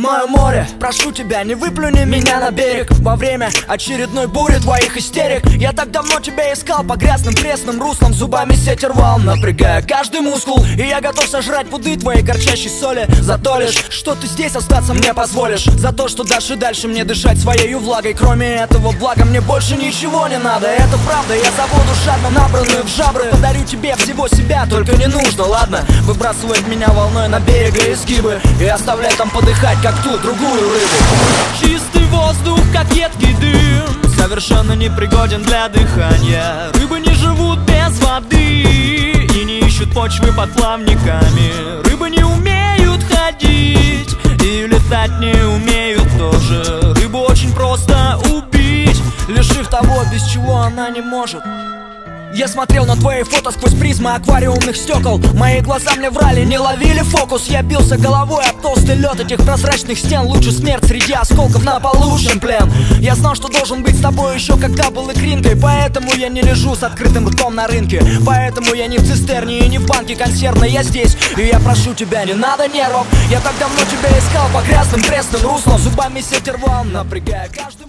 мое море. Прошу тебя, не выплюни меня на берег во время очередной бури твоих истерик. Я так давно тебя искал по грязным пресным руслам, зубами сеть рвал, напрягая каждый мускул. И я готов сожрать пуды твоей горчащей соли за то лишь, что ты здесь остаться мне позволишь, за то, что дашь и дальше мне дышать своею влагой. Кроме этого блага мне больше ничего не надо. Это правда, я забуду жадно набранную в жабры. Подарю тебе всего себя, только не нужно, ладно? Выбрасывать меня волной на берега изгибы и оставлять там подыхать, как ту другую рыбу. Чистый воздух, как едкий дым, совершенно непригоден для дыхания. Рыбы не живут без воды и не ищут почвы под плавниками. Рыбы не умеют ходить и летать не умеют тоже. Рыбу очень просто убить, лишив того, без чего она не может. Я смотрел на твои фото сквозь призмы аквариумных стекол. Мои глаза мне врали, не ловили фокус. Я бился головой об толстый лед этих прозрачных стен. Лучше смерть среди осколков на полу, чем плен. Я знал, что должен быть с тобой еще когда был икринкой. Поэтому я не лежу с открытым ртом на рынке. Поэтому я не в цистерне и не в банке консервной. Я здесь, и я прошу тебя, не надо нервов. Я так давно тебя искал по грязным пресным руслам, зубами сеть рвал, напрягая каждый